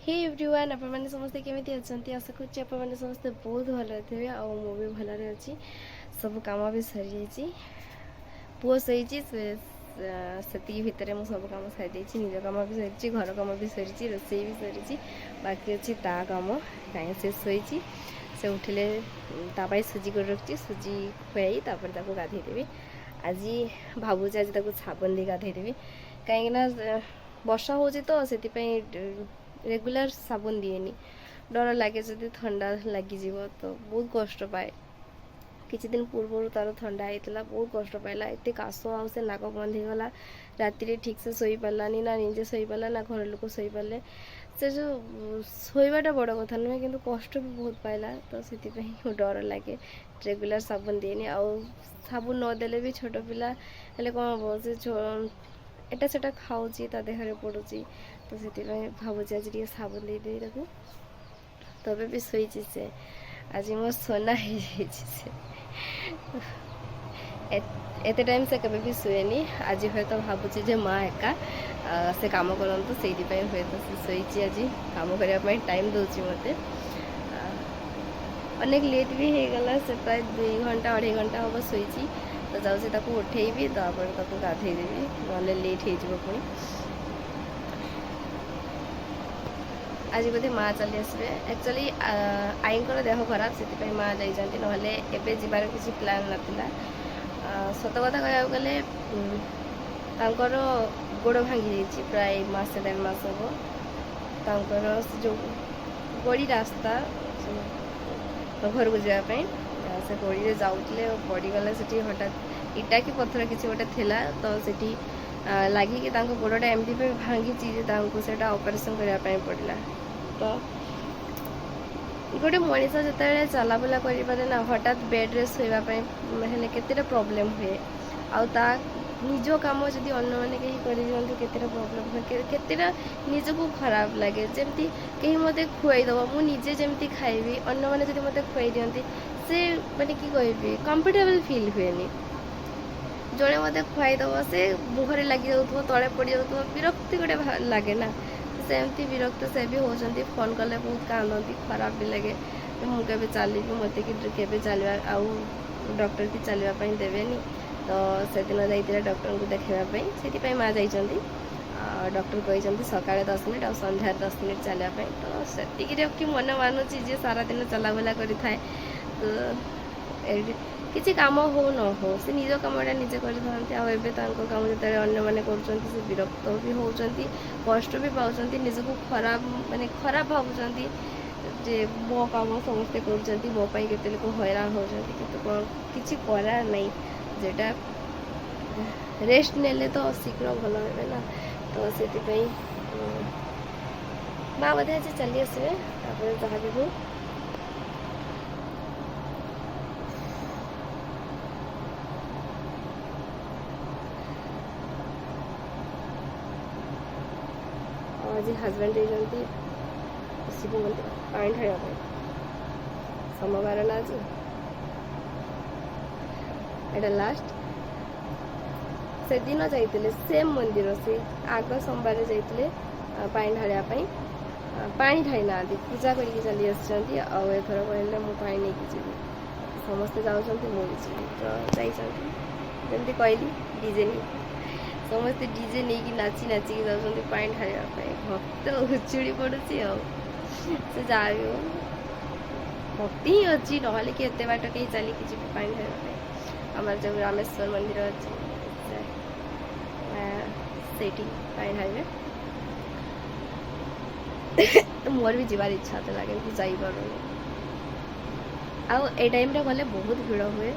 Hey everyone आप समस्ते केमी अच्छा आशा कर समस्ते बहुत भल थे आ भी भलरे अच्छी सब कम भी सरी जाइए पुओ शोची से भितर मुझे सब कम सारी निज कम भी सरी घर कम भी सरी रोसई भी सरी बाकी अच्छी ता कम कहीं से शोची से उठिले तापाई सुजी कर रखी सुजी खुआई गाधेदेवी आज भावुँ आज साबुन दे गाधेदेवी कहीं वर्षा हो तो से रेगुलर साबुन दिएनी डर लगे जदि ठंडा लग तो बहुत कष्ट पाए किछि दिन पूर्व तार ठंडा होता बहुत कष्ट पाइला एत काश आ से नाक बंद हो गला राति ठीक से शोई पारानी ना निजे शोई पारा ना घर लोक शोई पारे से जो शोवाटा बड़ कथा नुहे कि कष्ट भी बहुत पाइला तो से डर लगे रेगुलर साबुन दिएनी आउ साबुन नदेले भी छोट पिला हेले कौन हम से एटा सेटा खाऊँगी ता देहरे पड़ुची तो से भावुँ आज टे साबुन दे ताको तबे भी शोची से आज मो सोना हो से एत टाइम से कभी भी शुएनी आज हे तो भावुँ माँ एका से कम करते से हे तो शोची आज कम करने टाइम दूसरी मत अनेक लेट भी हो गला से प्राय 2 घंटा 2.5 घंटा हम शोची तो जाऊँ उठेबी तापर गाधेदेवी ना लेट हो पुणी आज बोधे माँ चली आसबे एक्चुअली आईंकर देह खराब से माँ जाइए ना जीवार किसी प्लान नाला सत कथा कह गले गोड़ भांगी प्राय मसे 1.5 मास हम जो गड़ी रास्ता घर को जावाई से गड़ी जाऊे पड़गले से हठात इटा कि पत्थर किसी गोटे थिला तो से लगिकी गोड़टा एमती भांगी से ऑपरेशन करने पड़ा तो गोटे मनीष जिते चला बुला करें ना हठात बेड्रे शोवाई केतेटा प्रॉब्लम हुए आ निज कम जदि अन्न मैंने कहीं कर प्रॉब्लम हुए केतेटा निजको खराब लगे जमती कहीं मत खुआईदेव मुझे जमी खाइबी अन्न मैंने जब मत खुआई दिखती से माने कि कहि कंफर्टेबल फील हुए जड़े मत खुआईदेव से मुहरे लग जाऊ तले पड़ जाऊ विरक्ति गोटे लगे ना सेमती विरक्त से भी होती फोन कले बहुत कांदती खराब भी लगे मुझे चलि मत कि चलवा आउ डॉक्टर की चलवाई देवेनि तो से दिन जाइए डॉक्टर को देखापी से माँ जाइए डॉक्टर कहते सका 10 मिनट और सन्धार 10 मिनट चलवाई तो से मन मानुची जे सारा दिन चलाबुला कर किसी काम हो न हो से निज कमटा निजे करते काम जो अन्य मैंने कर विरक्त भी होती कष्ट भी पाँच निजक खराब माने खराब भावुं जे मो काम समस्ते कर मोपाई के लोग हैरान होती कि करा नहीं जेटा रेस्ट नेले तो शीघ्र भल हे ना तो से माँ बोधे आज चली आसबे जहाँ भी हो आज हजबैंड जाती शिव मंदिर पानी ढाड़ा सोमवार ना आज एटा लास्ट से दिन जाइए सेम मंदिर से आग सोमवार जाइए पानी ढाड़ापी पानी ढाई ना पूजा करके चली आसर कहले मुझे पानी नहीं जी समस्ते जाऊँ मुझे तो जाती कहली डीजे नहीं समस्ते डीजे नहीं कि नाची नाचिकी जाऊँ पानी ढाड़ापी भक्त उछुड़ी पड़ुची से जा भक्ति ही अच्छी ना कि एत बाट कहीं चलिकी जी पानी ढाड़ापी आम जो रामेश्वर मंदिर अच्छी से पानी ढाड़े मोर भी जीवार इच्छा तो लगे कि जापर आ टाइम गले बहुत भीड़ हुए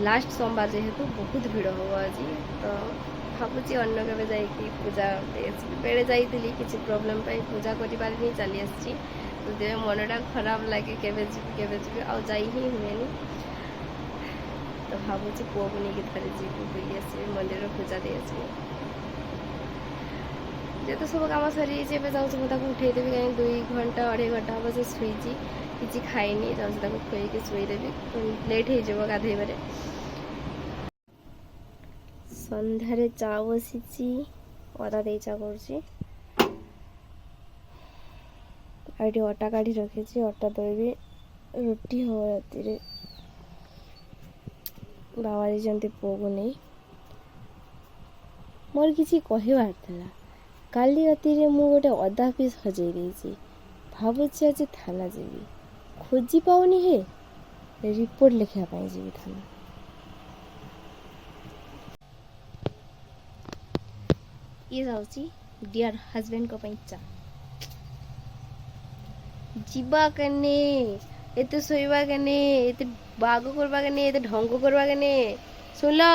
लास्ट सोमवार जेहेतु बहुत भीड़ हम आज तो भावुँ अन्न के जाकि पूजा बेड़े जाइली किसी प्रोब्लेम पूजा कर चली आसी तो मनटा खराब लगे के आ जाई ही हुए तो भावुँ पुओ को लेकिन थे जी बुली आसबे मंदिर पूजा दे आसबे जेहेतु सब कम सरी जाऊँ उठेदेवी कहीं 2 घंटा 2.5 घंटा हम से शुची किसी खाइनी जाऊँ खुएक शुईदेवी लेट हो गाधेबार सन्धारे चा बसी अदा दे चा कर ଆଉ ଏଠି ଅଟା କାଢ଼ି ରଖିଛି, ଅଟା ଦଳିବି, ରୁଟି ହବ ରାତିରେ। ବାବା ଯାଇଛନ୍ତି ପୁଅକୁ ନେଇ। ମୋର କିଛି କହିବାର ଥିଲା। କାଲି ରାତିରେ ମୁଁ ଗୋଟେ ଅଦା ପିସ୍ ହଜେଇ ଦେଇଛି। ଭାବୁଛି ଆଜି ଥାନା ଯିବି, ଖୋଜି ପାଉନି ହେ, ରିପୋର୍ଟ ଲେଖିବା ପାଇଁ ଯିବି ଥାନା। ଇଏ ଯାଉଛି ଡିଅର୍ ହଜବେଣ୍ଡଙ୍କ ପାଇଁ ଚା। ଯିବା କେନେ, ଏତେ ଶୋଇବା କେନେ, ଏତେ ବାଗ କରବା କେନେ, ଏତେ ଢଙ୍ଗ କରବା କେନେ, ଶୁଣିଲ।